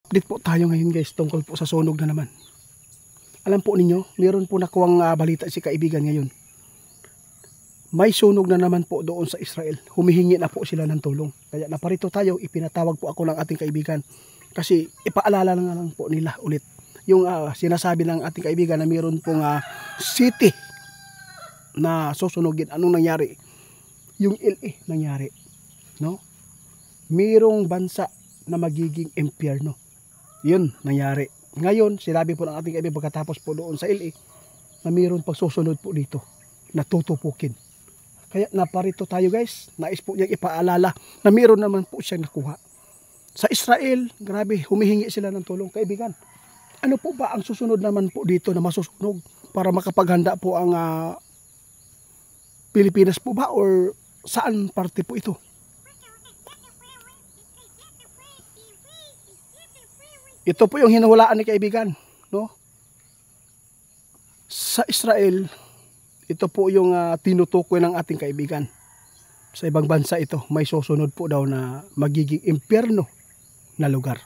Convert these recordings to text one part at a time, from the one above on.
update po tayo ngayon guys tungkol po sa sunog na naman. Alam po ninyo, meron po nakuwang balita si kaibigan ngayon. May sunog na naman po doon sa Israel. Humihingi na po sila ng tulong. Kaya naparito tayo, ipinatawag po ako ng ating kaibigan. Kasi ipaalala na lang po nila ulit. Yung sinasabi ng ating kaibigan na meron pong city na susunugin. Anong nangyari? Yung LA nangyari. No? Mayroong bansa na magiging impyerno. Yun nangyari. Ngayon, sinabi po ng ating kaibigan pagkatapos po doon sa LA na mayroon pang susunod po dito na tutupukin. Kaya naparito tayo guys, nais po niyang ipaalala na mayroon naman po siyang nakuha. Sa Israel, grabe, humihingi sila ng tulong. Kaibigan, ano po ba ang susunod naman po dito na masusunog para makapaghanda po ang Pilipinas po ba or saan parte po ito? Ito po yung hinuhulaan ni kaibigan, no? Sa Israel, ito po yung tinutukoy ng ating kaibigan. Sa ibang bansa ito, may susunod po daw na magiging impyerno na lugar.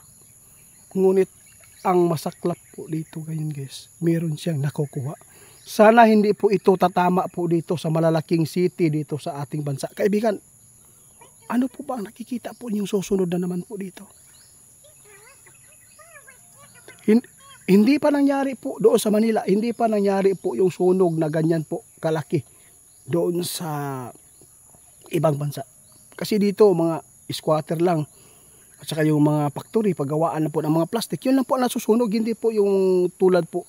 Ngunit ang masaklap po dito ngayon guys, meron siyang nakukuha. Sana hindi po ito tatama po dito sa malalaking city dito sa ating bansa. Kaibigan, ano po ba ang nakikita po niyong susunod na naman po dito? Hindi pa nangyari po doon sa Manila, hindi pa nangyari po yung sunog na ganyan po kalaki doon sa ibang bansa. Kasi dito mga squatter lang at saka yung mga factory, paggawaan na po ng mga plastic, yun lang po ang nasusunog, hindi po yung tulad po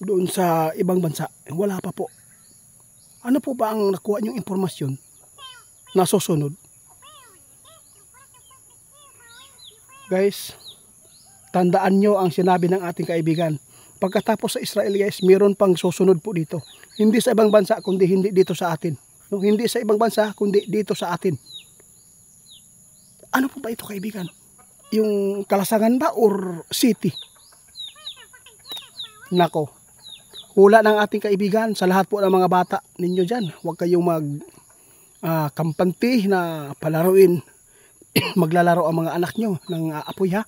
doon sa ibang bansa. Wala pa po. Ano po ba ang nakuha niyong impormasyon na susunod? Guys, tandaan nyo ang sinabi ng ating kaibigan. Pagkatapos sa Israel guys, mayroon pang susunod po dito. Hindi sa ibang bansa, kundi hindi dito sa atin. No, hindi sa ibang bansa, kundi dito sa atin. Ano po ba ito kaibigan? Yung Kalasangan ba or city? Nako. Hula ng ating kaibigan sa lahat po ng mga bata ninyo dyan. Huwag kayong kampante na palaruin. Maglalaro ang mga anak nyo ng apoy ha.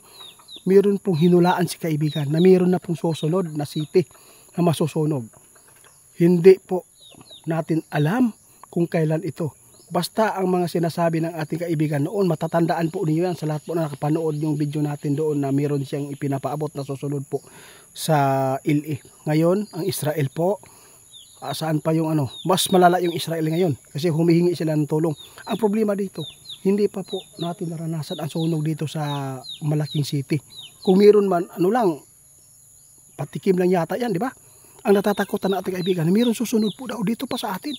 Meron pong hinulaan si kaibigan na meron na pong susunod na city na masusunog. Hindi po natin alam kung kailan ito. Basta ang mga sinasabi ng ating kaibigan noon, matatandaan po ninyo yan sa lahat po na nakapanood yung video natin doon na meron siyang ipinapaabot na susunod po sa LA. Ngayon, ang Israel po, saan pa yung mas malala yung Israel ngayon kasi humihingi sila ng tulong. Ang problema dito, hindi pa po natin naranasan ang sunog dito sa malaking city. Kung meron man, patikim lang yata yan, di ba? Ang natatakutan ng ating kaibigan, meron susunod po daw dito pa sa atin.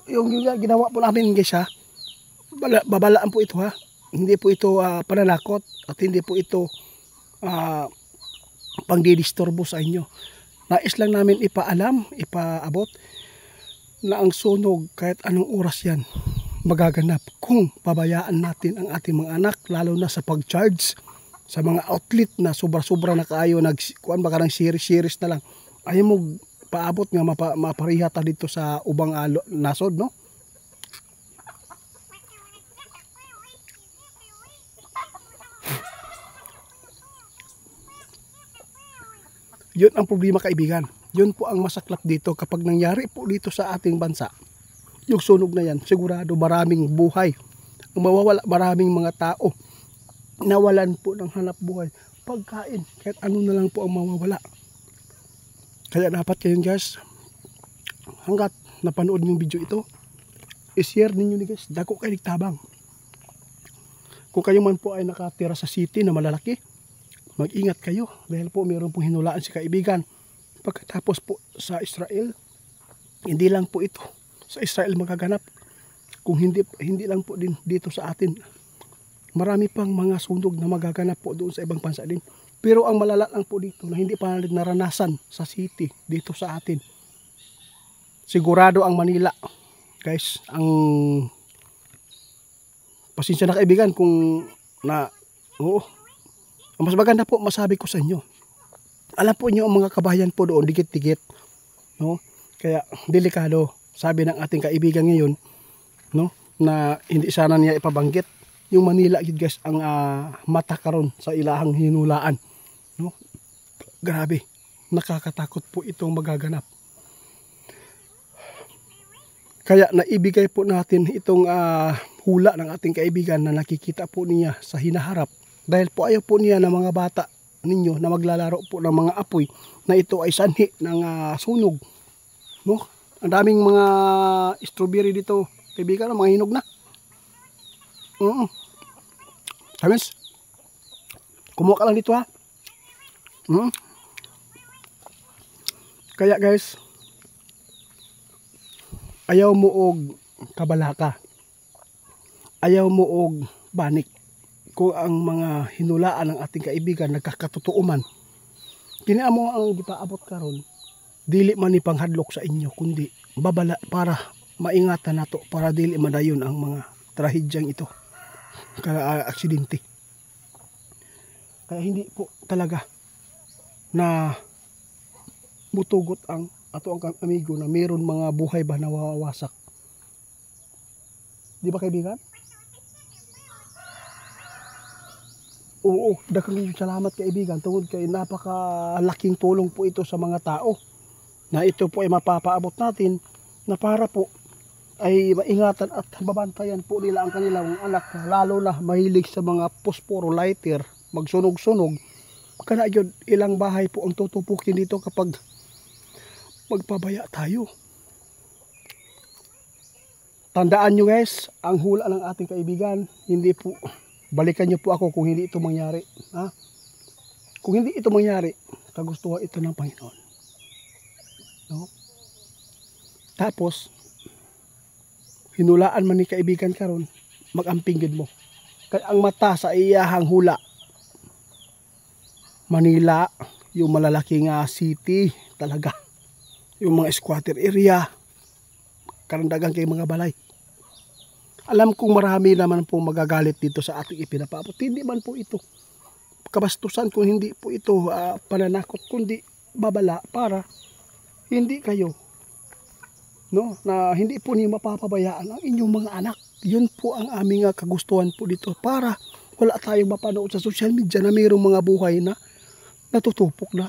Yung ginawa po namin guys ha, babalaan po ito ha. Hindi po ito pananakot at hindi po ito pangdidisturbo sa inyo. Nais lang namin ipaabot na ang sunog kahit anong oras yan magaganap kung pabayaan natin ang ating mga anak, lalo na sa pag-charge sa mga outlet na sobra-sobra na kaayo kuan baka ng series na lang. Ayaw mo paabot nga maparihata dito sa ubang nasod, no? Yun ang problema kaibigan. Yun po ang masaklap dito kapag nangyari po dito sa ating bansa. Yung sunog na yan, sigurado maraming buhay ang mawawala, maraming mga tao nawalan po ng hanap buhay, pagkain, kahit ano na lang po ang mawawala. Kaya dapat kayo guys, hanggat napanood yung video ito, i-share ninyo ni guys, dako kayo nagtabang. Kung kayo man po ay nakatira sa city na malalaki, mag-ingat kayo dahil po mayroon pong hinulaan si kaibigan. Pagkatapos po sa Israel, hindi lang po ito sa Israel magaganap. Kung hindi lang po din dito sa atin. Marami pang mga sunog na magaganap po doon sa ibang bansa din. Pero ang malala lang po dito na hindi pa natin naranasan sa city dito sa atin. Sigurado ang Manila. Guys, ang pasensya na kaibigan kung ang mas maganda po masabi ko sa inyo. Alam po niyo ang mga kabayan po doon, dikit-dikit, no? Kaya delikado. sabi ng ating kaibigan ngayon, no, na hindi sana niya ipabanggit yung Manila gid guys ang mata karon sa ilahang hinulaan, no. Grabe, nakakatakot po itong magaganap. Kaya naibigay po natin itong hula ng ating kaibigan na nakikita po niya sa hinaharap. Dahil po ayaw po niya ng mga bata ninyo na maglalaro po ng mga apoy na ito ay sanhi ng sunog. No? Ang daming mga strawberry dito, kaibigan, mga hinog na. Samis, kumuha ka lang dito ha. Kaya guys, ayaw mo og kabalaka, ayaw mo og banik. Kung ang mga hinulaan ng ating kaibigan nagkakatotoo man, kiniamo ang gipaabot karon, dili man ni panghadlok sa inyo, kundi babala para maingatan nato, para dili madayon ang mga trahedyang ito, aksidente. Kaya hindi po talaga na mutugot ang ato ang amigo na mayroon mga buhay ba na wawasak. Di ba kaibigan? Oo, daghang salamat kaibigan tungod kay napakalaking tulong po ito sa mga tao. Na ito po ay mapapaabot natin na para po ay maingatan at babantayan po nila ang kanilang anak, lalo na mahilig sa mga posporo lighter, magsunog-sunog. Kana yun, ilang bahay po ang tutupukin dito kapag magpabaya tayo. Tandaan nyo guys, ang hula ng ating kaibigan, hindi po, balikan nyo po ako kung hindi ito mangyari. Ha? Kung hindi ito mangyari, kagustuhan ito ng Panginoon. No? Tapos, hinulaan man ni kaibigan karon, mag-ampinggid mo. Kaya ang mata sa iyahang hula, Manila, yung malalaking city talaga. Yung mga squatter area, karandagan kay mga balay. Alam kong marami naman po magagalit dito sa ating ipinapaabot. Hindi man po ito kabastusan, kung hindi po ito pananakot, kundi babala para hindi kayo, no, na hindi po niyo mapapabayaan ang inyong mga anak. Yun po ang aming kagustuhan po dito, para wala tayong mapanood sa social media na mayroong mga buhay na natutupok na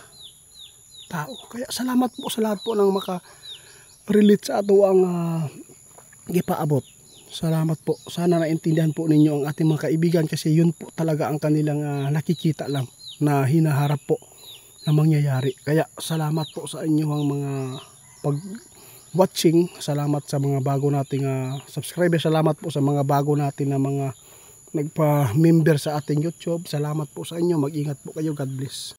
tao. Kaya salamat po sa lahat po ng maka-relate sa ato ang gipaabot. Salamat po. Sana naintindihan po ninyo ang ating mga kaibigan, kasi yun po talaga ang kanilang nakikita lang na hinaharap po na mangyayari. Kaya salamat po sa inyo ang mga pag-watching. Salamat sa mga bago nating subscriber. Salamat po sa mga bago natin na mga nagpa-member sa ating YouTube. Salamat po sa inyo. Mag-ingat po kayo. God bless.